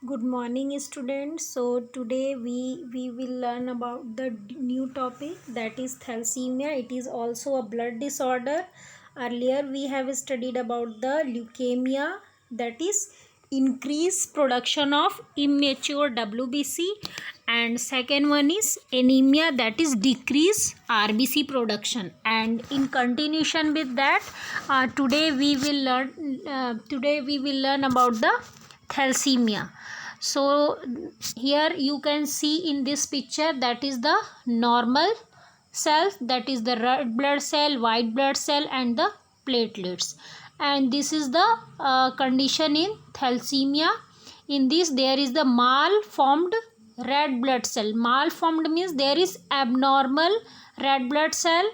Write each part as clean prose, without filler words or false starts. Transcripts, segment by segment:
Good morning, students. So today we will learn about the new topic, that is thalassemia. It is also a blood disorder. Earlier we have studied about the leukemia, that is increased production of immature WBC, and second one is anemia, that is decreased RBC production. And in continuation with that, today we will learn about the thalassemia. So here you can see in this picture, that is the normal cells, that is the red blood cell, white blood cell, and the platelets. And this is the condition in thalassemia. In this there is the malformed red blood cell. Malformed means there is abnormal red blood cell.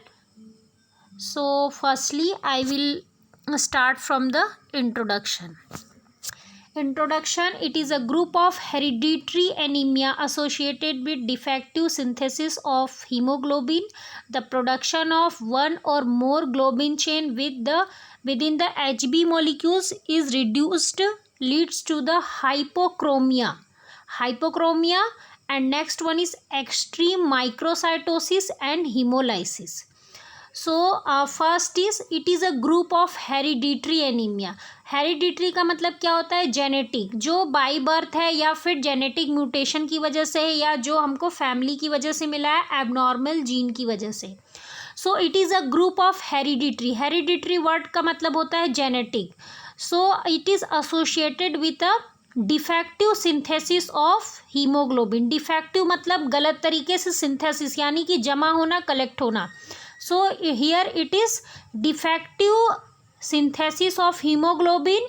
So firstly I will start from the introduction. It is a group of hereditary anemia associated with defective synthesis of hemoglobin. The production of one or more globin chain within the HB molecules is reduced, leads to the hypochromia. And next one is extreme microcytosis and hemolysis. So first it is a group of hereditary anaemia. Hereditary का मतलब क्या होता है? Genetic, जो by birth है या फिर genetic mutation की वजह से है, या जो हमको फैमिली की वजह से मिला है एबनॉर्मल जीन की वजह से. सो it is a group of hereditary. Hereditary word का मतलब होता है genetic. So it is associated with a defective synthesis of haemoglobin. Defective मतलब गलत तरीके से सिंथेसिस, यानी कि जमा होना, कलेक्ट होना. So here it is defective synthesis of hemoglobin.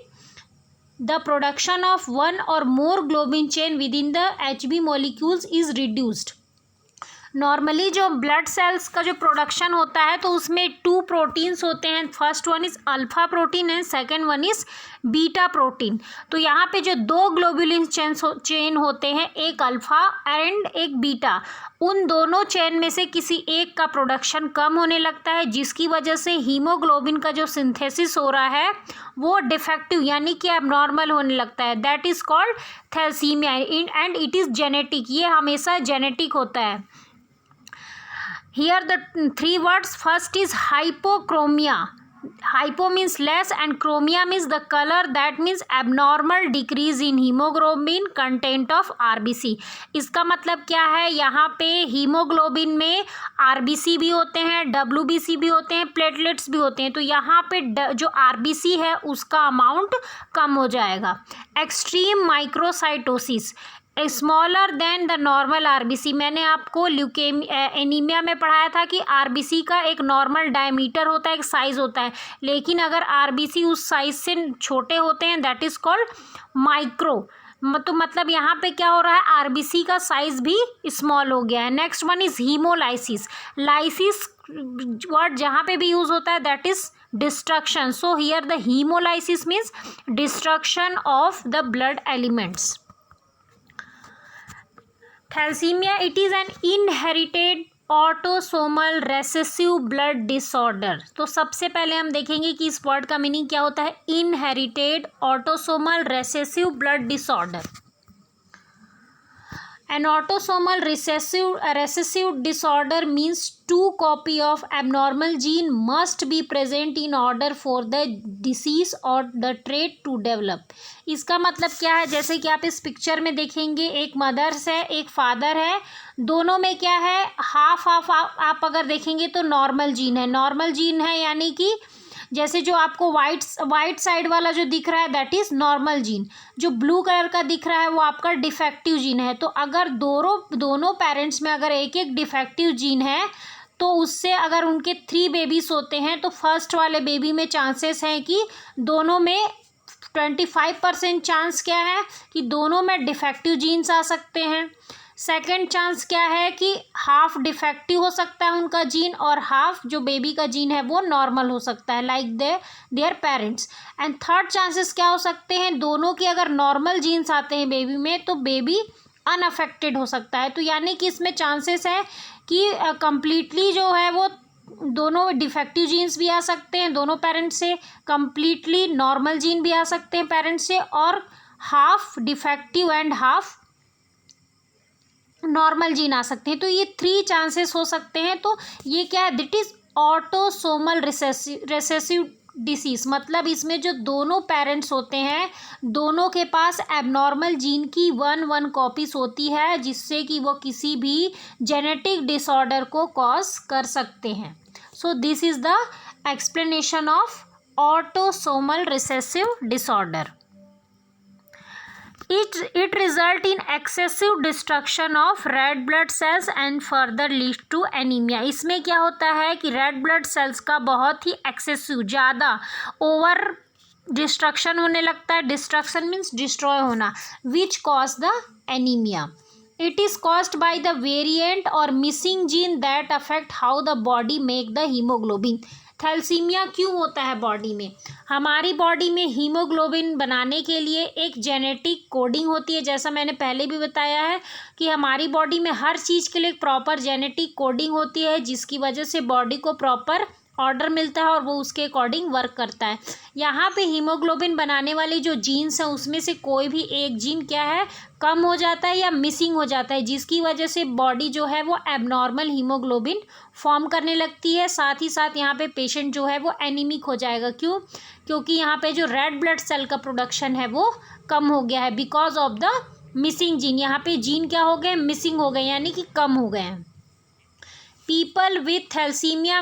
The production of one or more globin chain within the HB molecules is reduced. Normally जो ब्लड सेल्स का जो प्रोडक्शन होता है तो उसमें 2 प्रोटीन्स होते हैं. First one is alpha protein and second one is beta protein. तो यहाँ पे जो 2 ग्लोबुलिन चेन होते हैं, एक अल्फा एंड एक बीटा, उन दोनों चेन में से किसी एक का प्रोडक्शन कम होने लगता है, जिसकी वजह से हीमोग्लोबिन का जो सिंथेसिस हो रहा है वो डिफेक्टिव यानी कि एबनॉर्मल होने लगता है. That is called thalassaemia and it is genetic. ये हमेशा जेनेटिक होता है. Here the 3 words. First is hypochromia. Hypo means less and chromia means the color. That means abnormal decrease in hemoglobin content of RBC. इसका मतलब क्या है? यहाँ पे हीमोग्लोबिन में RBC भी होते हैं, WBC भी होते हैं, प्लेटलेट्स भी होते हैं. तो यहाँ पे जो RBC है उसका अमाउंट कम हो जाएगा. Extreme microcytosis, smaller than the normal RBC. मैंने आपको एनीमिया में पढ़ाया था कि आरबीसी का एक नॉर्मल डायमीटर होता है, एक साइज़ होता है, लेकिन अगर आरबीसी उस साइज़ से छोटे होते हैं दैट इज़ कॉल्ड माइक्रो. तो मतलब यहाँ पे क्या हो रहा है? आरबीसी का साइज़ भी स्मॉल हो गया है. Next one is haemolysis. Lysis word जहाँ पे भी यूज़ होता है that is destruction. So here the haemolysis means destruction of the blood elements. Thalassemia, it is an inherited autosomal recessive blood disorder. तो सबसे पहले हम देखेंगे कि इस वर्ड का मीनिंग क्या होता है. Inherited autosomal recessive blood disorder. An autosomal recessive disorder means 2 copy of abnormal gene must be present in order for the disease or the trait to develop. इसका मतलब क्या है? जैसे कि आप इस पिक्चर में देखेंगे, एक मदर्स है, एक फादर है, दोनों में क्या है? Half half. आप अगर देखेंगे तो नॉर्मल जीन है. नॉर्मल जीन है यानी कि जैसे जो आपको वाइट साइड वाला जो दिख रहा है दैट इज़ नॉर्मल जीन. जो ब्लू कलर का दिख रहा है वो आपका डिफेक्टिव जीन है. तो अगर दोनों पेरेंट्स में अगर एक एक डिफेक्टिव जीन है तो उससे अगर उनके 3 बेबीज होते हैं तो फर्स्ट वाले बेबी में चांसेस हैं कि दोनों में 25% चांस क्या है कि दोनों में डिफेक्टिव जीन्स आ सकते हैं. सेकेंड चांस क्या है कि हाफ डिफेक्टिव हो सकता है उनका जीन और हाफ जो बेबी का जीन है वो नॉर्मल हो सकता है, like their parents. And third chances क्या हो सकते हैं? दोनों के अगर नॉर्मल जीन्स आते हैं बेबी में तो बेबी अनअफेक्टेड हो सकता है. तो यानी कि इसमें चांसेस है कि कंप्लीटली जो है वो दोनों डिफेक्टिव जीन्स भी आ सकते हैं दोनों पेरेंट्स से, कंप्लीटली नॉर्मल जीन भी आ सकते हैं पेरेंट्स से, और half defective and half normal gene आ सकते हैं। तो ये 3 चांसेस हो सकते हैं। तो ये क्या है, that is autosomal recessive disease, मतलब इसमें जो दोनों पेरेंट्स होते हैं दोनों के पास एबनॉर्मल जीन की 1 कॉपीज होती है, जिससे कि वो किसी भी जेनेटिक डिसऑर्डर को कॉज कर सकते हैं। सो this is the explanation of autosomal recessive disorder. It result in excessive destruction of red blood cells and further leads to anemia. इसमें क्या होता है कि रेड ब्लड सेल्स का बहुत ही एक्सेसिव, ज़्यादा ओवर डिस्ट्रक्शन होने लगता है. डिस्ट्रक्शन मीन्स डिस्ट्रॉय होना, which cause the anaemia. It is caused by the variant or missing gene that affect how the body make the hemoglobin. Thalassaemia क्यों होता है बॉडी में? हमारी बॉडी में हीमोग्लोबिन बनाने के लिए एक जेनेटिक कोडिंग होती है. जैसा मैंने पहले भी बताया है कि हमारी बॉडी में हर चीज़ के लिए एक प्रॉपर जेनेटिक कोडिंग होती है, जिसकी वजह से बॉडी को प्रॉपर ऑर्डर मिलता है और वो उसके अकॉर्डिंग वर्क करता है. यहाँ पे हीमोग्लोबिन बनाने वाले जो जीन्स हैं उसमें से कोई भी एक जीन क्या है, कम हो जाता है या मिसिंग हो जाता है, जिसकी वजह से बॉडी जो है वो एबनॉर्मल हीमोग्लोबिन फॉर्म करने लगती है. साथ ही साथ यहाँ पे पेशेंट जो है वो एनीमिक हो जाएगा. क्यों? क्योंकि यहाँ पे जो रेड ब्लड सेल का प्रोडक्शन है वो कम हो गया है because of the missing gene. यहाँ पे जीन क्या हो गए, मिसिंग हो गए, यानी कि कम हो गए हैं. People with thalassemia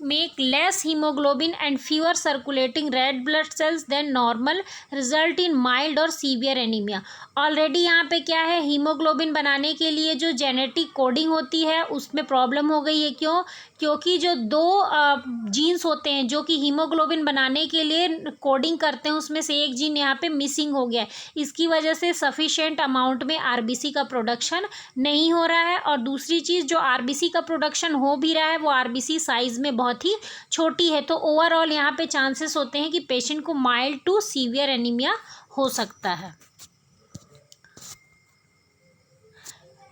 make less hemoglobin and fewer circulating red blood cells than normal, result in mild और severe anemia. ऑलरेडी यहाँ पे क्या है, हीमोग्लोबिन बनाने के लिए जो जेनेटिक कोडिंग होती है उसमें प्रॉब्लम हो गई है. क्यों? क्योंकि जो 2 जीन्स होते हैं जो कि हीमोग्लोबिन बनाने के लिए कोडिंग करते हैं, उसमें से एक जीन यहाँ पे मिसिंग हो गया है. इसकी वजह से सफिशेंट अमाउंट में आरबीसी का प्रोडक्शन नहीं हो रहा है. और दूसरी चीज़, जो आरबीसी का प्रोडक्शन हो भी रहा है वो आरबीसी साइज़ में बहुत ही छोटी है. तो ओवरऑल यहाँ पे चांसेस होते हैं कि पेशेंट को माइल्ड टू सीवियर एनीमिया हो सकता है.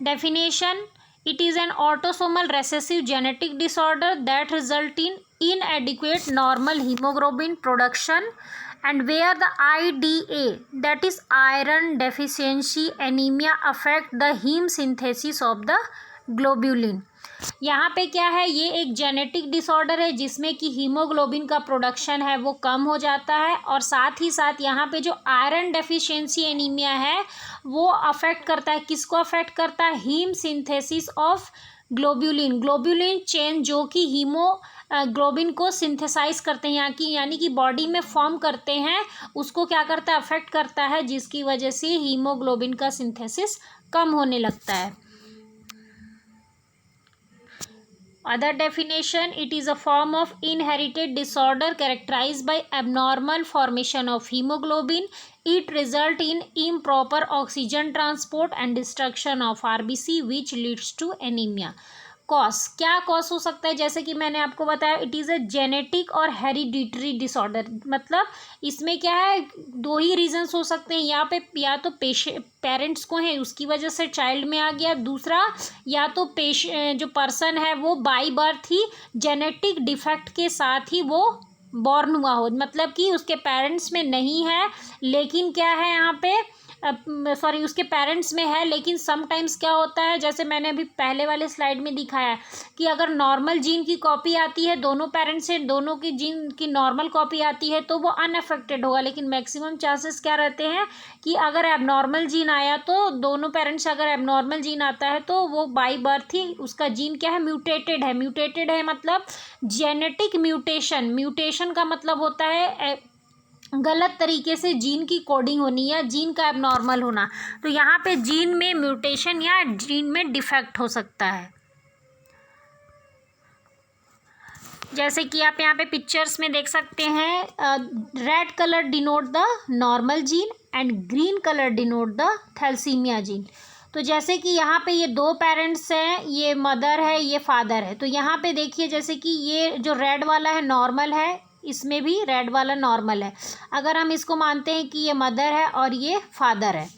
Definition: it is an autosomal recessive genetic disorder that result in inadequate normal hemoglobin production and where the IDA, that is iron deficiency anemia, affect the heme synthesis of the globulin. यहाँ पे क्या है, ये एक genetic disorder है जिसमें कि haemoglobin का प्रोडक्शन है वो कम हो जाता है. और साथ ही साथ यहाँ पे जो आयरन डेफिशिएंसी एनीमिया है वो अफेक्ट करता है. किसको अफेक्ट करता है? Haem synthesis of globulin. Globulin chain जो कि हीमोग्लोबिन को सिंथेसाइज करते हैं, यानी कि बॉडी में फॉर्म करते हैं, उसको क्या करता है, अफेक्ट करता है, जिसकी वजह से हीमोग्लोबिन का सिंथेसिस कम होने लगता है. Other definition: it is a form of inherited disorder characterized by abnormal formation of hemoglobin. It result in improper oxygen transport and destruction of RBC, which leads to anemia. Cause, क्या cause हो सकता है? जैसे कि मैंने आपको बताया, it is a genetic और हेरिडिटरी डिसऑर्डर. मतलब इसमें क्या है, 2 ही रीजंस हो सकते हैं. यहाँ पे या तो पेरेंट्स को है उसकी वजह से चाइल्ड में आ गया. दूसरा, या तो जो पर्सन है वो by birth he genetic defect के साथ ही वो बॉर्न हुआ हो, मतलब कि उसके पेरेंट्स में नहीं है लेकिन क्या है यहाँ पे उसके पेरेंट्स में है. लेकिन समटाइम्स क्या होता है, जैसे मैंने अभी पहले वाले स्लाइड में दिखाया है कि अगर नॉर्मल जीन की कॉपी आती है दोनों पेरेंट्स से, दोनों की जीन की नॉर्मल कॉपी आती है तो वो अनअफेक्टेड होगा. लेकिन मैक्सिमम चांसेस क्या रहते हैं कि अगर एबनॉर्मल जीन आया तो दोनों पेरेंट्स, अगर एबनॉर्मल जीन आता है तो वो बाई बर्थ ही उसका जीन क्या है, म्यूटेटेड है. मतलब जेनेटिक म्यूटेशन का मतलब होता है गलत तरीके से जीन की कोडिंग होनी या जीन का एबनॉर्मल होना. तो यहाँ पे जीन में म्यूटेशन या जीन में डिफेक्ट हो सकता है. जैसे कि आप यहाँ पे पिक्चर्स में देख सकते हैं, red colour denote the normal gene and green colour denote the thalassaemia gene. तो जैसे कि यहाँ पे ये 2 पेरेंट्स हैं, ये मदर है, ये फादर है. तो यहाँ पे देखिए, जैसे कि ये जो रेड वाला है नॉर्मल है, इसमें भी रेड वाला नॉर्मल है. अगर हम इसको मानते हैं कि ये मदर है और ये फादर है,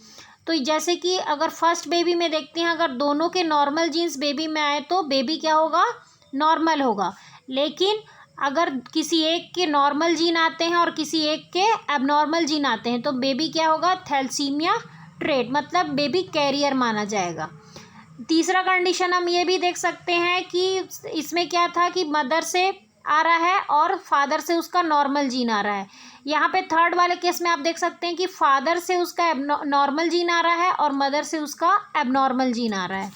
तो जैसे कि अगर फर्स्ट बेबी में देखते हैं, अगर दोनों के नॉर्मल जीन्स बेबी में आए तो बेबी क्या होगा, नॉर्मल होगा. लेकिन अगर किसी एक के नॉर्मल जीन आते हैं और किसी एक के एबनॉर्मल जीन आते हैं तो बेबी क्या होगा, थैलेसीमिया ट्रेट, मतलब बेबी कैरियर माना जाएगा। तीसरा कंडीशन हम ये भी देख सकते हैं कि इसमें क्या था कि मदर से आ रहा है और फादर से उसका नॉर्मल जीन आ रहा है। यहाँ पे थर्ड वाले केस में आप देख सकते हैं कि फादर से उसका नॉर्मल जीन आ रहा है और मदर से उसका एबनॉर्मल जीन आ रहा है।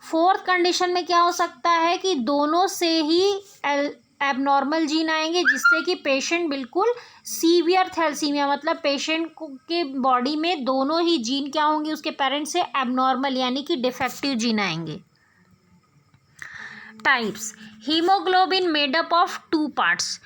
फोर्थ कंडीशन में क्या हो सकता है कि दोनों से ही एबनॉर्मल जीन आएंगे, जिससे कि पेशेंट बिल्कुल सीवियर थैलेसीमिया, मतलब पेशेंट के बॉडी में दोनों ही जीन क्या होंगे, उसके पेरेंट्स से एबनॉर्मल यानी कि डिफेक्टिव जीन आएंगे। Types, haemoglobin made up of two parts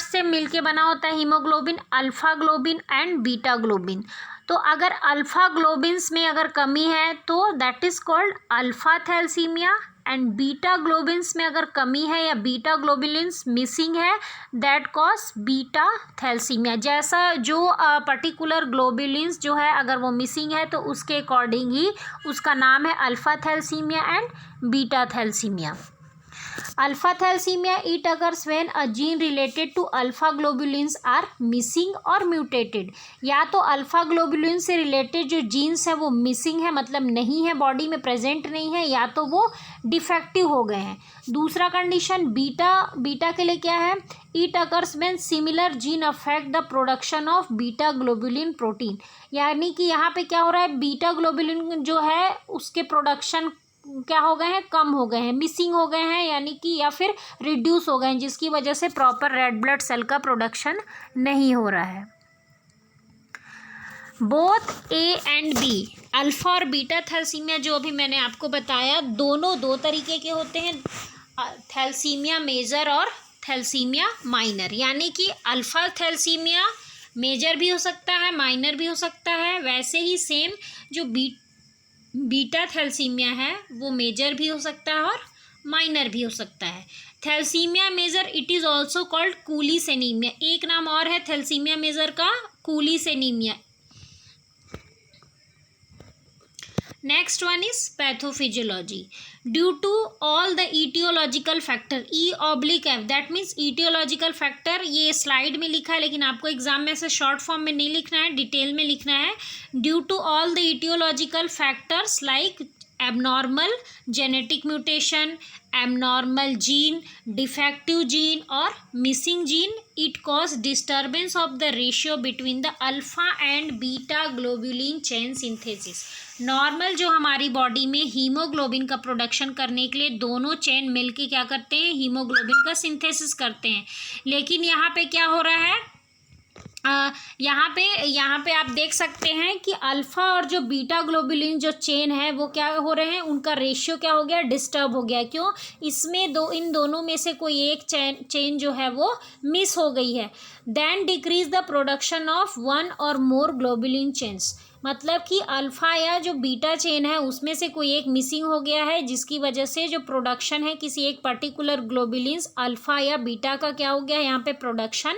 से मिलके बना होता है haemoglobin, alpha globin and beta globin. तो अगर अल्फा ग्लोबिन्स में अगर कमी है तो that is called alpha thalassaemia, and beta globins में अगर कमी है या बीटा ग्लोबुलिन्स मिसिंग है दैट कॉज बीटा थैलेसीमिया। जैसा जो पर्टिकुलर ग्लोबुलिन्स जो है अगर वो मिसिंग है तो उसके अकॉर्डिंग ही उसका नाम है alpha thalassaemia and beta thalassaemia. Alpha thalassaemia it occurs when a gene related to alpha globulins are missing और म्यूटेटेड। या तो अल्फा ग्लोबुलिन से रिलेटेड जो जीन्स है वो मिसिंग है, मतलब नहीं है, बॉडी में प्रेजेंट नहीं है, या तो वो डिफेक्टिव हो गए हैं। दूसरा कंडीशन बीटा के लिए क्या है, it occurs when similar gene affect the production of beta globulin protein. यानी कि यहाँ पे क्या हो रहा है, बीटा ग्लोबुलिन जो है उसके प्रोडक्शन क्या हो गए हैं, कम हो गए हैं, मिसिंग हो गए हैं, यानी कि या फिर रिड्यूस हो गए हैं, जिसकी वजह से प्रॉपर रेड ब्लड सेल का प्रोडक्शन नहीं हो रहा है। Both A and B, alpha और बीटा थैलेसीमिया जो अभी मैंने आपको बताया, दोनों दो तरीके के होते हैं, थैलेसीमिया मेजर और थैलेसीमिया माइनर। यानी कि अल्फा थैलेसीमिया मेजर भी हो सकता है, माइनर भी हो सकता है। वैसे ही सेम जो बीटा थैलेसीमिया है वो मेजर भी हो सकता है और माइनर भी हो सकता है। Thalassaemia major it is also called Cooley's anaemia. एक नाम और है थैलेसीमिया मेजर का, Cooley's anaemia. Next one is pathophysiology. Due to all the aetiological factor, E/F, that means aetiological factor, ये स्लाइड में लिखा है लेकिन आपको एग्जाम में से शॉर्ट फॉर्म में नहीं लिखना है, डिटेल में लिखना है। Due to all the aetiological factors like abnormal genetic mutation, abnormal gene, defective gene और missing gene, it cause disturbance of the ratio between the alpha and beta globulin chain synthesis। Normal जो हमारी body में haemoglobin का production करने के लिए दोनों chain मिलके क्या करते हैं, हीमोग्लोबिन का सिंथेसिस करते हैं। लेकिन यहाँ पे क्या हो रहा है, यहाँ पे आप देख सकते हैं कि अल्फ़ा और जो बीटा ग्लोबुलिन जो चेन है वो क्या हो रहे हैं, उनका रेशियो क्या हो गया, डिस्टर्ब हो गया। क्यों, इसमें इन दोनों में से कोई एक चेन जो है वो मिस हो गई है। Then decrease the production of one और मोर ग्लोबुलिन चेन्स, मतलब कि अल्फ़ा या जो बीटा चेन है उसमें से कोई एक मिसिंग हो गया है, जिसकी वजह से जो प्रोडक्शन है किसी एक पर्टिकुलर ग्लोबुलिन्स अल्फ़ा या बीटा का क्या हो गया, यहाँ पे प्रोडक्शन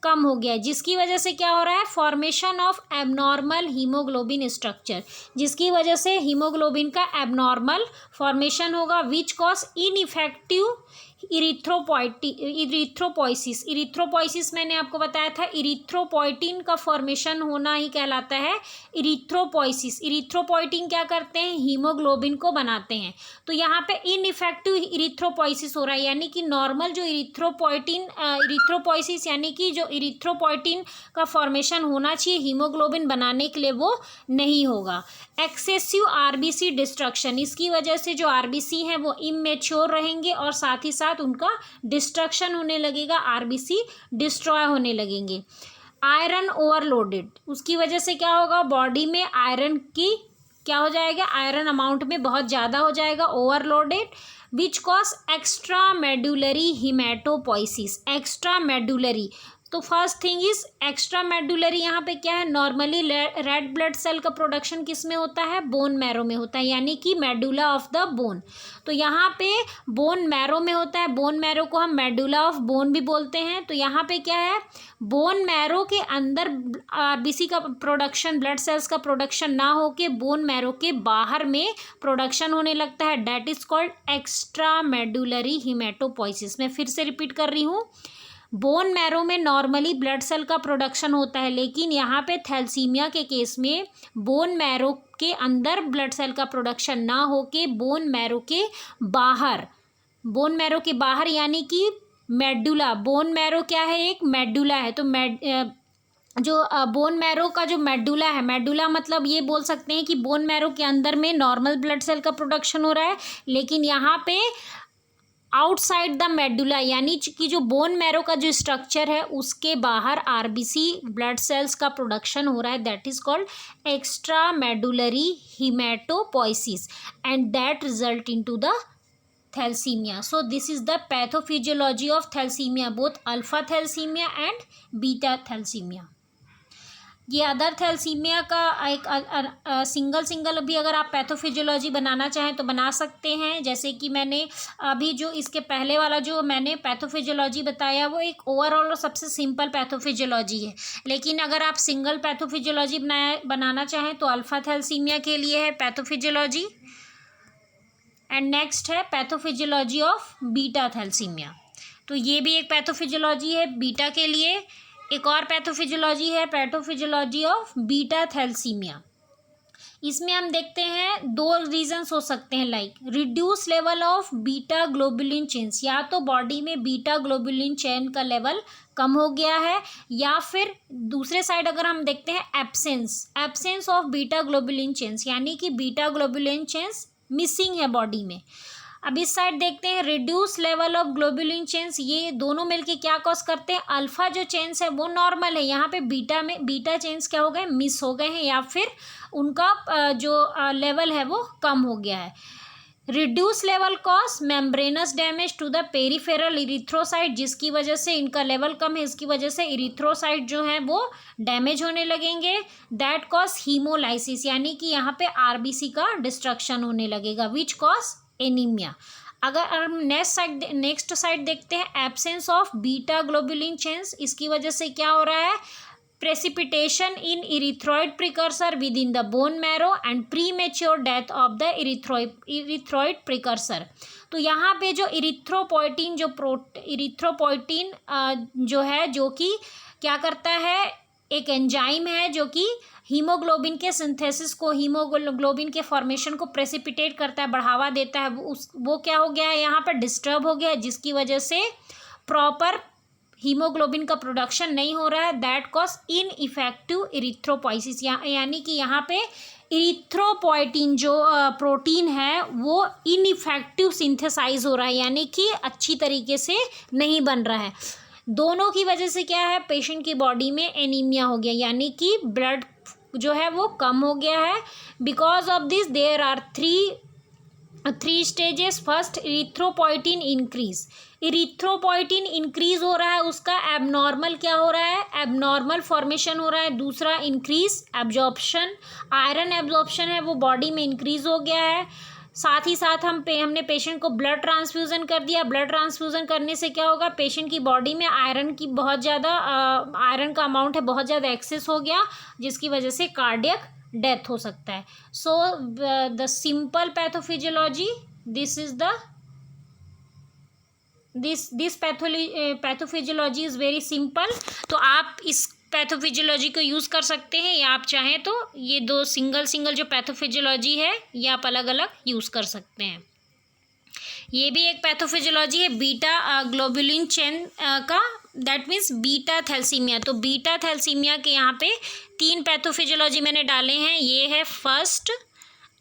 कम हो गया है, जिसकी वजह से क्या हो रहा है, formation of abnormal haemoglobin structure, जिसकी वजह से हीमोग्लोबिन का एबनॉर्मल फॉर्मेशन होगा, which cause ineffective erythropoiesis. Erythropoiesis मैंने आपको बताया था, इरिथ्रोपोइटिन का फॉर्मेशन होना ही कहलाता है इरिथ्रोपोइसिस। इरिथ्रोपोइटिन क्या करते हैं, हीमोग्लोबिन को बनाते हैं। तो यहाँ पे इनइफेक्टिव इरिथ्रोपोइसिस हो रहा है, यानी कि नॉर्मल जो इरिथ्रोपोइसिस यानी कि जो इरिथ्रोपोइटिन का फॉर्मेशन होना चाहिए हीमोग्लोबिन बनाने के लिए वो नहीं होगा। एक्सेसिव आरबीसी डिस्ट्रक्शन, इसकी वजह से जो आरबीसी हैं वो इमेच्योर रहेंगे और साथ ही साथ उनका डिस्ट्रक्शन होने लगेगा, आरबीसी डिस्ट्रॉय होने लगेंगे। आयरन ओवरलोडेड, उसकी वजह से क्या होगा, बॉडी में आयरन की क्या हो जाएगा, आयरन अमाउंट में बहुत ज़्यादा हो जाएगा, overloaded, which cause extra medullary haematopoiesis. Extra medullary तो first thing is extra medullary, यहाँ पे क्या है, नॉर्मली रेड ब्लड सेल का प्रोडक्शन किस में होता है, बोन मैरो में होता है, यानी कि मेडुला ऑफ द बोन। तो यहाँ पे बोन मैरो में होता है, बोन मैरो को हम मेडुला ऑफ बोन भी बोलते हैं। तो यहाँ पे क्या है, बोन मैरो के अंदर आरबीसी का प्रोडक्शन, ब्लड सेल्स का प्रोडक्शन ना होके बोन मैरो के बाहर में प्रोडक्शन होने लगता है, that is called extra medullary haematopoiesis. मैं फिर से रिपीट कर रही हूँ, बोन मैरो में नॉर्मली ब्लड सेल का प्रोडक्शन होता है, लेकिन यहाँ पे थैलेसीमिया के केस में बोन मैरो के अंदर ब्लड सेल का प्रोडक्शन ना होके बोन मैरो के बाहर, बोन मैरो के बाहर यानी कि मेडुला, बोन मैरो क्या है, एक मेडुला है। तो जो बोन मैरो का जो मेडुला है, मेडुला मतलब ये बोल सकते हैं कि बोन मैरो के अंदर में नॉर्मल ब्लड सेल का प्रोडक्शन हो रहा है, लेकिन यहाँ पे आउटसाइड द मेडुला यानी कि जो बोन मैरो का जो स्ट्रक्चर है उसके बाहर आरबीसी ब्लड सेल्स का प्रोडक्शन हो रहा है, that is called extra medullary haematopoiesis and that result into the thalassaemia. So this is the pathophysiology of thalassaemia, both alpha thalassaemia and beta thalassaemia. ये अदर थैलेसीमिया का एक single भी अगर आप पैथोफिजियोलॉजी बनाना चाहें तो बना सकते हैं। जैसे कि मैंने अभी जो इसके पहले वाला जो मैंने पैथोफिजियोलॉजी बताया वो एक ओवरऑल और सबसे सिंपल पैथोफिजियोलॉजी है, लेकिन अगर आप सिंगल पैथोफिजियोलॉजी बनाना चाहें तो अल्फा थैलेसीमिया के लिए है पैथोफिजियोलॉजी, एंड नेक्स्ट है पैथोफिजियोलॉजी ऑफ बीटा थैलेसीमिया। तो ये भी एक पैथोफिजियोलॉजी है बीटा के लिए। एक और पैथोफिजियोलॉजी है पैथोफिजियोलॉजी ऑफ बीटा थैलेसीमिया। इसमें हम देखते हैं दो रीजंस हो सकते हैं, like reduce level of beta globulin chains, या तो बॉडी में बीटा ग्लोबुलिन चेन का लेवल कम हो गया है, या फिर दूसरे साइड अगर हम देखते हैं absence of beta globulin chains, यानी कि बीटा ग्लोबुलिन चेन्स मिसिंग है बॉडी में। अब इस साइड देखते हैं reduce level of globulin chains, ये दोनों मिलके क्या कॉज करते हैं, अल्फा जो चेन्स है वो नॉर्मल है, यहाँ पे बीटा में बीटा चेन्स क्या हो गए, मिस हो गए हैं, या फिर उनका जो लेवल है वो कम हो गया है। Reduce level cause membranous damage to the peripheral erythrocyte, जिसकी वजह से इनका लेवल कम है, इसकी वजह से इरिथ्रोसाइट जो है वो डैमेज होने लगेंगे, दैट कॉज हीमोलाइसिस, यानी कि यहाँ पे आरबीसी का डिस्ट्रक्शन होने लगेगा, विच कॉज एनीमिया। अगर हम नेक्स्ट साइड देखते हैं absence of beta globulin chains, इसकी वजह से क्या हो रहा है, precipitation in erythroid precursor within the bone marrow and premature death of the erythroid precursor. तो यहाँ पे जो इरिथ्रोपोइटिन जो है, जो कि क्या करता है, एक एंजाइम है जो कि हीमोग्लोबिन के सिंथेसिस को, हीमोग्लोबिन के फॉर्मेशन को प्रेसिपिटेट करता है, बढ़ावा देता है, वो क्या हो गया है, यहाँ पर डिस्टर्ब हो गया है, जिसकी वजह से प्रॉपर हीमोग्लोबिन का प्रोडक्शन नहीं हो रहा है, दैट कॉज इनइफेक्टिव इरिथ्रोपोइसिस, यानी कि यहाँ पे इरिथ्रोपोइटिन जो प्रोटीन है वो इनइफेक्टिव सिंथेसाइज हो रहा है, यानी कि अच्छी तरीके से नहीं बन रहा है। दोनों की वजह से क्या है, पेशेंट की बॉडी में एनीमिया हो गया, यानी कि ब्लड जो है वो कम हो गया है। Because of this there are three stages. First, erythropoietin increase, erythropoietin increase हो रहा है, उसका एबनॉर्मल क्या हो रहा है, एबनॉर्मल फॉर्मेशन हो रहा है। दूसरा, इंक्रीज एब्जॉर्प्शन, आयरन एब्जॉर्प्शन है वो बॉडी में इंक्रीज हो गया है। साथ ही साथ हमने पेशेंट को ब्लड ट्रांसफ्यूज़न कर दिया, ब्लड ट्रांसफ्यूज़न करने से क्या होगा, पेशेंट की बॉडी में आयरन की बहुत ज़्यादा आयरन का अमाउंट है बहुत ज़्यादा एक्सेस हो गया, जिसकी वजह से कार्डियक डेथ हो सकता है। So the simple pathophysiology, this is the this pathophysiology is very simple. तो आप इस पैथोफिजियोलॉजी को यूज़ कर सकते हैं, या आप चाहें तो ये दो सिंगल जो पैथोफिजियोलॉजी है ये आप अलग अलग यूज़ कर सकते हैं। ये भी एक पैथोफिजियोलॉजी है बीटा ग्लोबुलिन चेन का, दैट मीन्स बीटा थैलेसीमिया। तो बीटा थैलेसीमिया के यहाँ पे 3 पैथोफिजियोलॉजी मैंने डाले हैं, ये है फर्स्ट,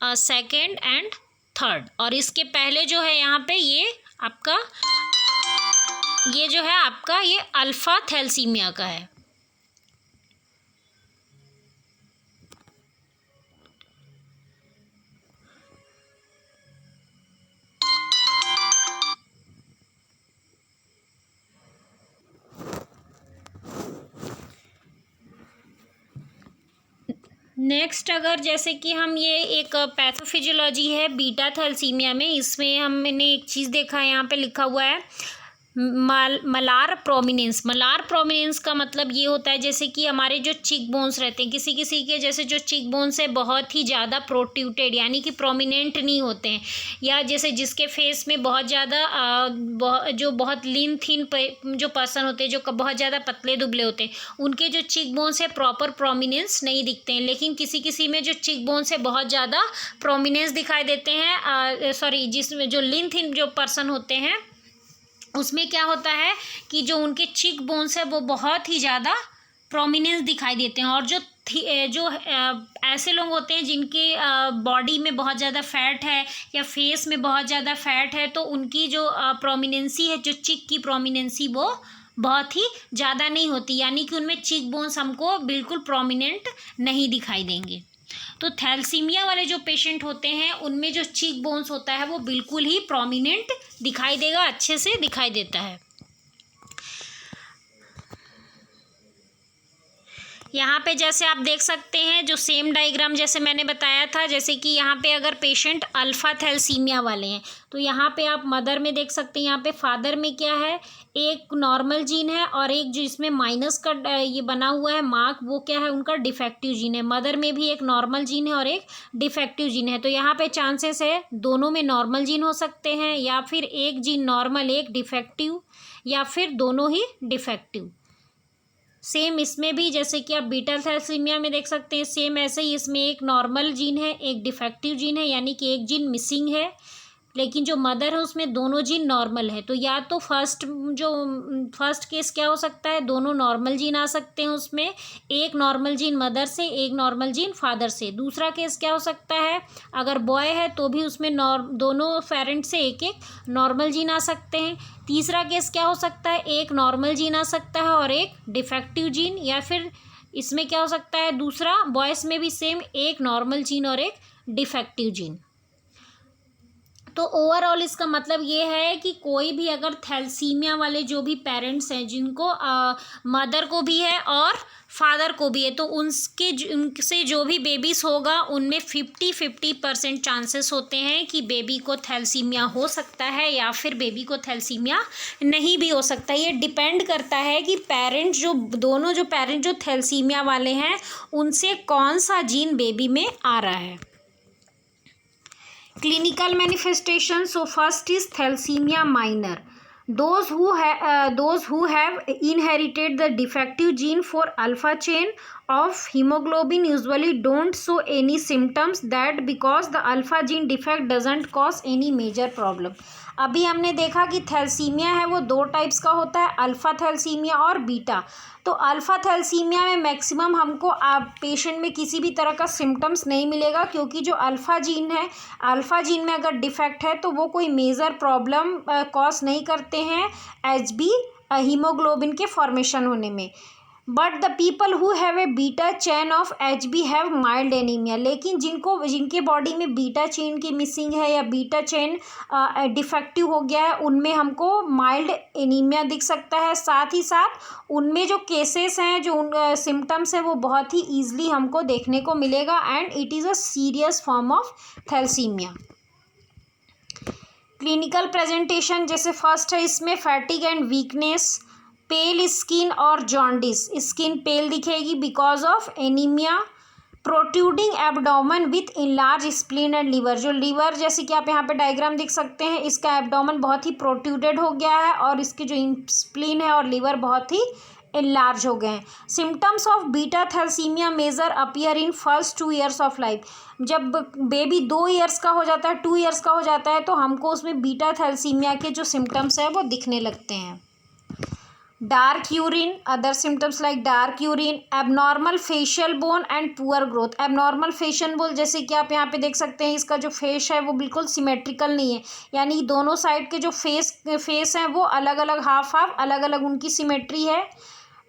सेकेंड एंड थर्ड। और इसके पहले जो है यहाँ पे ये जो है आपका ये अल्फा थैलेसीमिया का है। नेक्स्ट अगर जैसे कि हम ये एक पैथोफिजियोलॉजी है बीटा थैलेसीमिया में, इसमें हमने एक चीज़ देखा है, यहाँ पे लिखा हुआ है मलार प्रोमिनेंस। मलार प्रोमिनेंस का मतलब ये होता है जैसे कि हमारे जो चिक बोन्स रहते हैं, किसी किसी के जैसे जो चिक बोन्स है बहुत ही ज़्यादा प्रोट्रूटेड यानी कि प्रोमिनेंट नहीं होते हैं, या जैसे जिसके फेस में बहुत ज़्यादा जो बहुत लीन थिन जो पर्सन होते हैं, जो बहुत ज़्यादा पतले दुबले होते हैं, उनके जो चिक बोन्स है प्रॉपर प्रोमिनेंस नहीं दिखते हैं। लेकिन किसी किसी में जो चिक बोन्स है बहुत ज़्यादा प्रोमिनेंस दिखाई देते हैं, सॉरी जिसमें जो लीन थिन जो पर्सन होते हैं उसमें क्या होता है कि जो उनके चिक बोन्स है वो बहुत ही ज़्यादा प्रोमिनेंस दिखाई देते हैं। और जो ऐसे लोग होते हैं जिनके बॉडी में बहुत ज़्यादा फैट है या फेस में बहुत ज़्यादा फैट है, तो उनकी जो प्रोमिनेंसी है, जो चिक की प्रोमिनेंसी वो बहुत ही ज़्यादा नहीं होती, यानी कि उनमें चिक बोन्स हमको बिल्कुल प्रोमिनेंट नहीं दिखाई देंगे। तो थैलेसीमिया वाले जो पेशेंट होते हैं उनमें जो चीक बोन्स होता है वो बिल्कुल ही प्रोमिनेंट दिखाई देगा, अच्छे से दिखाई देता है। यहाँ पे जैसे आप देख सकते हैं जो सेम डायग्राम जैसे मैंने बताया था, जैसे कि यहाँ पे अगर पेशेंट अल्फ़ा थैलेसीमिया वाले हैं तो यहाँ पे आप मदर में देख सकते हैं, यहाँ पे फादर में क्या है, एक नॉर्मल जीन है और एक जो इसमें माइनस का ये बना हुआ है मार्क, वो क्या है, उनका डिफेक्टिव जीन है। मदर में भी एक नॉर्मल जीन है और एक डिफेक्टिव जीन है। तो यहाँ पे चांसेस है दोनों में नॉर्मल जीन हो सकते हैं, या फिर एक जीन नॉर्मल एक डिफेक्टिव, या फिर दोनों ही डिफेक्टिव। सेम इसमें भी जैसे कि आप बीटा थैलेसीमिया में देख सकते हैं, सेम ऐसे ही इसमें एक नॉर्मल जीन है एक डिफेक्टिव जीन है, यानी कि एक जीन मिसिंग है, लेकिन जो मदर है उसमें दोनों जीन नॉर्मल है। तो या तो फर्स्ट केस क्या हो सकता है, दोनों नॉर्मल जीन आ सकते हैं उसमें, एक नॉर्मल जीन मदर से एक नॉर्मल जीन फादर से। दूसरा केस क्या हो सकता है, अगर बॉय है तो भी उसमें दोनों पेरेंट से एक एक नॉर्मल जीन आ सकते हैं। तीसरा केस क्या हो सकता है, एक नॉर्मल जीन आ सकता है और एक डिफेक्टिव जीन, या फिर इसमें क्या हो सकता है, दूसरा बॉयज़ में भी सेम एक नॉर्मल जीन और एक डिफेक्टिव जीन। तो ओवरऑल इसका मतलब ये है कि कोई भी अगर थैलेसीमिया वाले जो भी पेरेंट्स हैं जिनको मदर को भी है और फादर को भी है, तो उनसे जो भी बेबीज़ होगा उनमें 50-50% चांसेस होते हैं कि बेबी को थैलेसीमिया हो सकता है या फिर बेबी को थैलेसीमिया नहीं भी हो सकता है। ये डिपेंड करता है कि दोनों पेरेंट जो थैलेसीमिया वाले हैं उनसे कौन सा जीन बेबी में आ रहा है। Clinical manifestation. So first is thalassemia minor. Those who have inherited the defective gene for alpha chain of hemoglobin usually don't show any symptoms, that because the alpha gene defect doesn't cause any major problem. अभी हमने देखा कि thalassaemia है वो दो types का होता है, अल्फ़ा थैलेसीमिया और बीटा। तो अल्फ़ा थैलेसीमिया में मैक्सिमम हमको पेशेंट में किसी भी तरह का सिम्टम्स नहीं मिलेगा, क्योंकि जो अल्फ़ा जीन है, अल्फ़ा जीन में अगर डिफेक्ट है तो वो कोई मेजर प्रॉब्लम कॉज नहीं करते हैं एचबी हीमोग्लोबिन के फॉर्मेशन होने में। But the people who have a beta chain of HB have mild anaemia. लेकिन जिनके बॉडी में बीटा चेन की मिसिंग है या बीटा चेन डिफेक्टिव हो गया है, उनमें हमको माइल्ड एनीमिया दिख सकता है। साथ ही साथ उनमें जो केसेस हैं, जो सिम्टम्स हैं, वो बहुत ही ईजिली हमको देखने को मिलेगा and it is a serious form of thalassaemia. Clinical presentation जैसे फर्स्ट है इसमें fatigue and weakness, pale skin और जॉन्डिस। स्किन पेल दिखेगी because of anaemia, protruding abdomen with enlarge spleen and liver. जो लीवर जैसे कि आप यहाँ पे डायग्राम देख सकते हैं, इसका एब्डोमेन बहुत ही प्रोट्रूडेड हो गया है और इसके जो स्प्लीन है और लीवर बहुत ही इनलार्ज हो गए हैं। Symptoms of beta thalassaemia major appear in first 2 years of life. जब बेबी 2 years का हो जाता है, 2 years का हो जाता है, तो हमको उसमें बीटा थैलेसीमिया के जो सिम्टम्स हैं वो दिखने लगते हैं। Dark urine, other symptoms like dark urine, abnormal facial bone and poor growth. Abnormal facial bone जैसे कि आप यहाँ पे देख सकते हैं, इसका जो फेस है वो बिल्कुल सिमेट्रिकल नहीं है, यानी दोनों साइड के जो फेस हैं वो अलग अलग हाफ अलग अलग उनकी सिमेट्री है।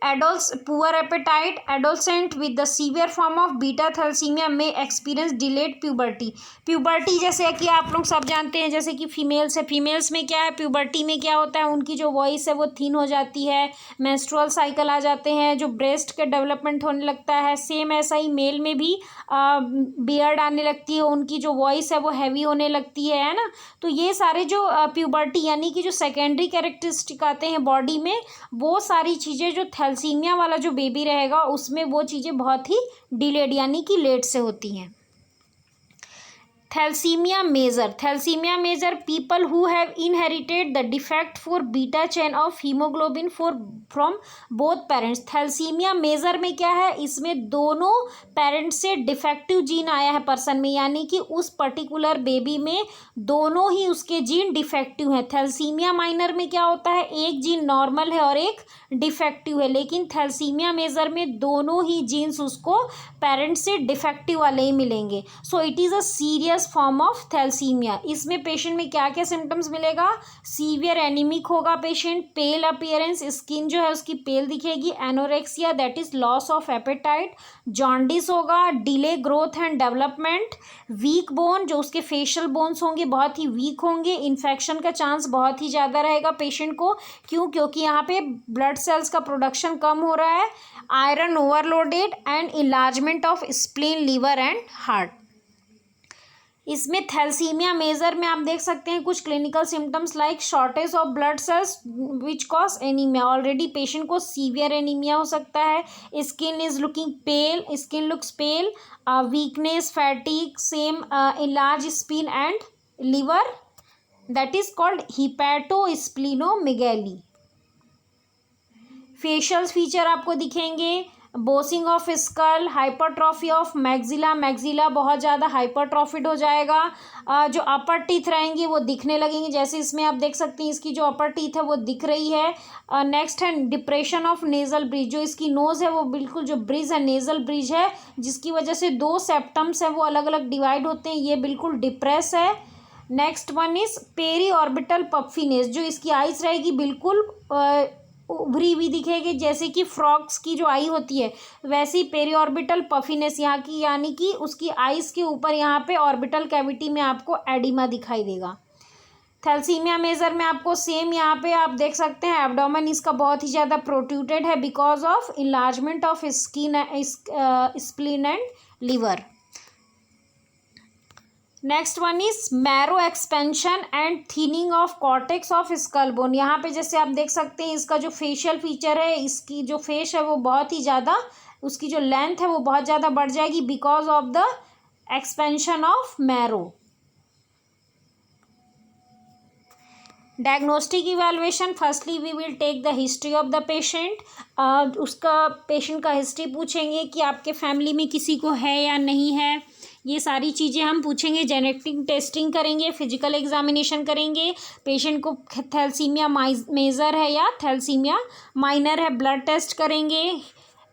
poor appetite. Adolescent with the severe form of beta thalassemia may experience delayed puberty. Puberty जैसे कि आप लोग सब जानते हैं, जैसे कि फीमेल्स है, फीमेल्स में क्या है, प्यूबर्टी में क्या होता है, उनकी जो वॉइस है वो थिन हो जाती है, मेंस्ट्रुअल साइकिल आ जाते हैं, जो ब्रेस्ट के डेवलपमेंट होने लगता है। सेम ऐसा ही मेल में भी बियर्ड आने लगती है, उनकी जो वॉइस है वो हैवी होने लगती है ना। तो ये सारे जो प्यूबर्टी यानी कि जो सेकेंडरी कैरेक्टरिस्टिक आते हैं बॉडी में, वो सारी चीज़ें जो थैलेसीमिया वाला जो बेबी रहेगा उसमें वो चीज़ें बहुत ही डिलेड यानी कि लेट से होती हैं। Thalassaemia major people who have inherited the defect for beta chain of haemoglobin from both parents. Thalassaemia major में क्या है, इसमें दोनों पेरेंट्स से डिफेक्टिव जीन आया है पर्सन में, यानी कि उस पर्टिकुलर बेबी में दोनों ही उसके जीन डिफेक्टिव हैं। थैलेसीमिया माइनर में क्या होता है, एक जीन नॉर्मल है और एक डिफेक्टिव है, लेकिन थैलेसीमिया मेजर में दोनों ही जीन्स उसको पेरेंट्स से डिफेक्टिव वाले ही मिलेंगे। So it is a serious form of thalassaemia. इसमें पेशेंट में क्या क्या सिम्टम्स मिलेगा, सीवियर एनीमिक होगा पेशेंट, पेल अपीयरेंस, स्किन जो है उसकी पेल दिखेगी, anorexia that is loss of appetite, jaundice होगा, delay growth and development, weak bone, जो उसके फेशियल बोन्स होंगे बहुत ही वीक होंगे, इन्फेक्शन का चांस बहुत ही ज़्यादा रहेगा पेशेंट को। क्योंकि यहाँ पे ब्लड सेल्स का प्रोडक्शन कम हो रहा है, iron overloaded and enlargement of spleen, liver and heart. इसमें थैलेसीमिया मेजर में आप देख सकते हैं कुछ clinical symptoms like shortage of blood cells which cause anaemia. Already patient को सीवियर एनीमिया हो सकता है, skin is looking pale, skin looks pale, weakness, fatigue, same enlarge spleen and liver that is called hepatosplenomegaly. Facial feature आपको दिखेंगे, bossing of skull, hypertrophy of maxilla बहुत ज़्यादा hypertrophied हो जाएगा, जो अपर टीथ रहेंगी वो दिखने लगेंगी, जैसे इसमें आप देख सकते हैं इसकी जो अपर टीथ है वो दिख रही है। नेक्स्ट है डिप्रेशन ऑफ नेजल ब्रिज, जो इसकी नोज़ है वो बिल्कुल जो ब्रिज है नेजल ब्रिज है, जिसकी वजह से दो सेप्टम्स है वो अलग अलग डिवाइड होते हैं, ये बिल्कुल डिप्रेस है। Next one is periorbital puffiness, जो इसकी आइज रहेगी बिल्कुल उभरी हुई दिखेगी, जैसे कि फ्रॉक्स की जो आई होती है वैसी पेरी ऑर्बिटल पफीनेस यहाँ की, यानी कि उसकी आइज़ के ऊपर यहाँ पे ऑर्बिटल कैविटी में आपको एडिमा दिखाई देगा। थैलेसीमिया मेजर में आपको सेम यहाँ पे आप देख सकते हैं एब्डोमेन इसका बहुत ही ज़्यादा प्रोट्रूटेड है because of enlargement of skin, spleen and liver. Next one is marrow expansion and thinning of cortex of skull bone. यहाँ पे जैसे आप देख सकते हैं इसका जो फेशियल फीचर है, इसकी जो फेस है वो बहुत ही ज़्यादा, उसकी जो लेंथ है वो बहुत ज़्यादा बढ़ जाएगी because of the expansion of marrow. Diagnostic evaluation, firstly we will take the history of the patient. उसका पेशेंट का हिस्ट्री पूछेंगे कि आपके फैमिली में किसी को है या नहीं है, ये सारी चीज़ें हम पूछेंगे। जेनेटिक टेस्टिंग करेंगे, फिजिकल एग्जामिनेशन करेंगे, पेशेंट को थैलेसीमिया मेजर है या थैलेसीमिया माइनर है ब्लड टेस्ट करेंगे।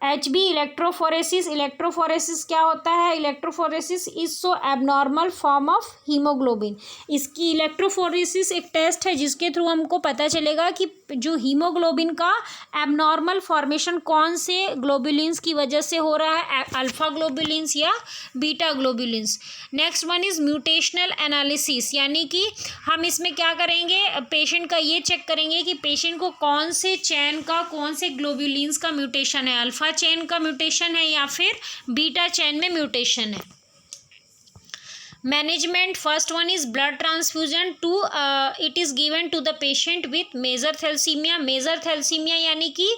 HB इलेक्ट्रोफोरेसिस क्या होता है, electrophoresis is so abnormal form of haemoglobin. इसकी इलेक्ट्रोफोरेसिस एक टेस्ट है जिसके थ्रू हमको पता चलेगा कि जो हीमोग्लोबिन का एबनॉर्मल फॉर्मेशन कौन से ग्लोबुलिन्स की वजह से हो रहा है, अल्फा ग्लोबुलिन्स या beta globulins. Next one is mutational analysis, यानी कि हम इसमें क्या करेंगे, पेशेंट का ये चेक करेंगे कि पेशेंट को कौन से चैन का, कौन से ग्लोबुलिन्स का म्यूटेशन है, अल्फा चेन का म्यूटेशन है या फिर बीटा चेन में म्यूटेशन है। Management, first one is blood transfusion two it is given to the patient with major thalassaemia. Major thalassaemia यानी कि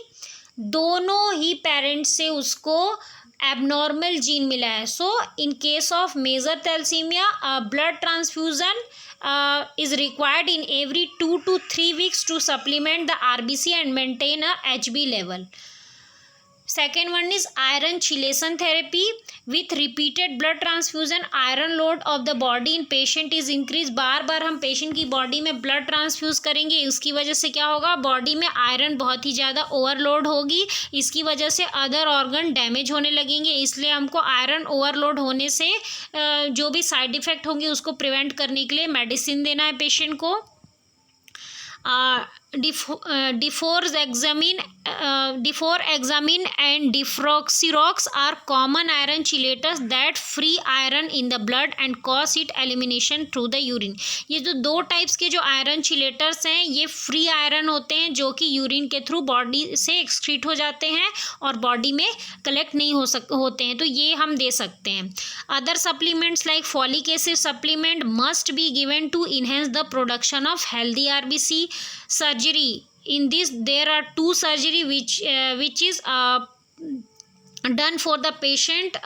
दोनों ही पेरेंट्स से उसको एबनॉर्मल जीन मिला है। So in case of major thalassaemia blood transfusion is required in every 2 to 3 weeks to supplement the RBC and maintain a HB level. Second one is iron chelation therapy with repeated blood transfusion. Iron load of the body in patient is increased. बार बार हम patient की body में blood transfuse करेंगे, उसकी वजह से क्या होगा, body में आयरन बहुत ही ज़्यादा ओवरलोड होगी, इसकी वजह से अदर ऑर्गन डैमेज होने लगेंगे। इसलिए हमको आयरन ओवरलोड होने से जो भी साइड इफ़ेक्ट होंगे उसको प्रिवेंट करने के लिए मेडिसिन देना है पेशेंट को। डिफोरexamine and deferoxyrox are common iron chelators that free iron in the blood and cause its elimination through the urine। ये जो दो टाइप्स के जो आयरन चिलेटर्स हैं ये फ्री आयरन होते हैं जो कि यूरिन के थ्रू बॉडी से एक्सक्रीट हो जाते हैं और बॉडी में कलेक्ट नहीं होते हैं, तो ये हम दे सकते हैं। Other supplements like folic acid supplement must be given to enhance the production of healthy RBC. Surgery in this there are two surgery which is done for the patient,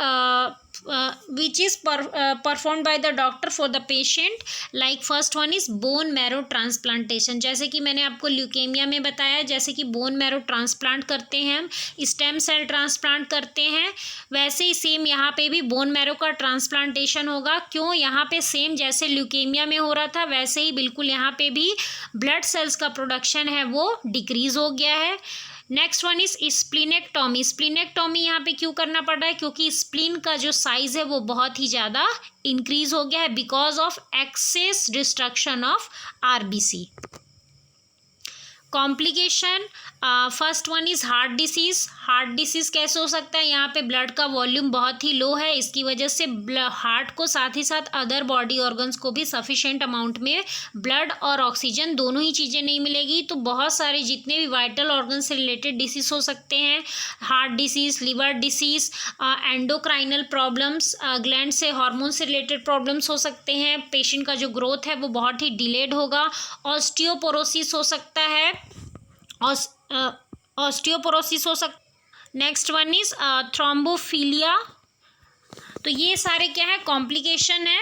which is performed by the doctor for the patient, like first one is bone marrow transplantation। जैसे कि मैंने आपको leukaemia में बताया, जैसे कि bone marrow transplant करते हैं हम, स्टेम सेल ट्रांसप्लांट करते हैं, वैसे ही सेम यहाँ पे भी बोन मैरो का ट्रांसप्लांटेशन होगा। क्यों? यहाँ पे सेम जैसे ल्यूकेमिया में हो रहा था वैसे ही बिल्कुल यहाँ पे भी ब्लड सेल्स का प्रोडक्शन है वो डिक्रीज हो गया है। Next one is splenectomy. Splenectomy यहाँ पे क्यों करना पड़ रहा है? क्योंकि स्प्लीन का जो साइज है वो बहुत ही ज़्यादा इंक्रीज हो गया है because of excess destruction of RBC. Complication, first one is heart disease. Heart disease कैसे हो सकता है? यहाँ पे ब्लड का वॉल्यूम बहुत ही लो है, इसकी वजह से हार्ट को साथ ही साथ अदर बॉडी ऑर्गन्स को भी सफिशेंट अमाउंट में ब्लड और ऑक्सीजन दोनों ही चीज़ें नहीं मिलेगी, तो बहुत सारे जितने भी वाइटल ऑर्गन से रिलेटेड डिसीज़ हो सकते हैं, heart disease, liver disease, endocrinal problems, gland से हार्मोन से रिलेटेड प्रॉब्लम्स हो सकते हैं, पेशेंट का जो ग्रोथ है वो बहुत ही डिलेड होगा, ऑस्टियोपोरोसिस हो सकता है, ऑस्टियोपोरोसिस हो सकता। Next one is thrombophilia. तो ये सारे क्या है? कॉम्प्लिकेशन है।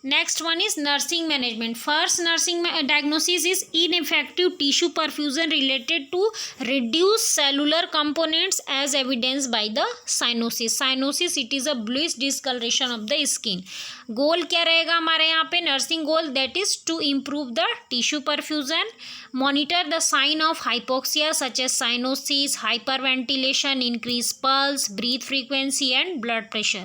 Next one is nursing management. First nursing diagnosis is ineffective tissue perfusion related to reduce cellular components as evidence by the cyanosis. Cyanosis it is a bluish discolouration of the skin. Goal क्या रहेगा हमारे यहाँ पे? Nursing goal that is to improve the tissue perfusion, monitor the sign of hypoxia such as cyanosis, hyperventilation, increased pulse, breath frequency and blood pressure.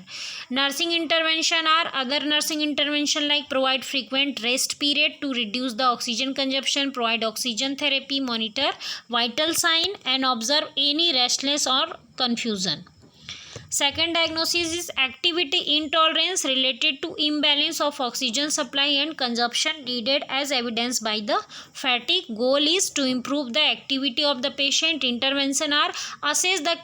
Nursing intervention are other nursing intervention like provide frequent rest period to reduce the oxygen consumption, provide oxygen therapy, monitor vital sign and observe any restlessness or confusion. Second diagnosis is activity intolerance related to imbalance of oxygen supply and consumption needed as evidenced by the fatigue. Goal is to improve the activity of the patient. Intervention are assess the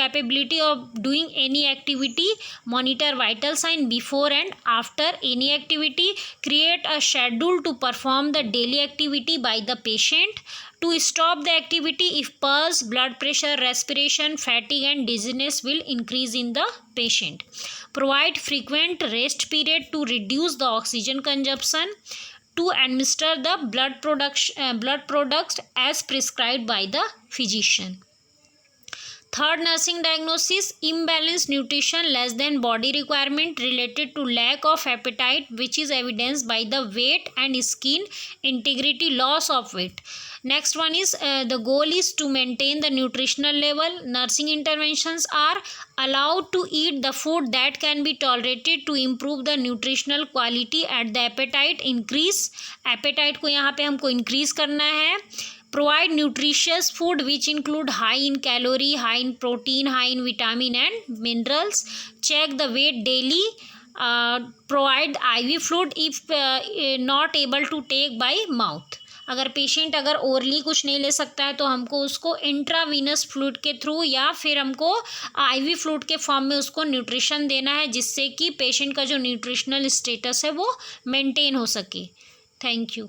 capability of doing any activity, monitor vital sign before and after any activity, create a schedule to perform the daily activity by the patient, to stop the activity if pulse, blood pressure, respiration, fatigue and dizziness will increase in the patient. Provide frequent rest period to reduce the oxygen consumption, to administer the blood products as prescribed by the physician. Third nursing diagnosis, imbalanced nutrition less than body requirement related to lack of appetite which is evidenced by the weight and skin integrity, loss of weight. Next one is the goal is to maintain the nutritional level. Nursing interventions are allowed to eat the food that can be tolerated to improve the nutritional quality at the appetite increase. Appetite को यहाँ पे हमको increase करना है. Provide nutritious food which include high in calorie, high in protein, high in vitamin and minerals. Check the weight daily. Provide IV fluid if not able to take by mouth. अगर patient अगर orally कुछ नहीं ले सकता है तो हमको उसको इंट्रावीनस फ्लूइड के थ्रू या फिर हमको आईवी फ्लूइड के फॉर्म में उसको न्यूट्रिशन देना है जिससे कि पेशेंट का जो न्यूट्रिशनल स्टेटस है वो मेंटेन हो सके। Thank you.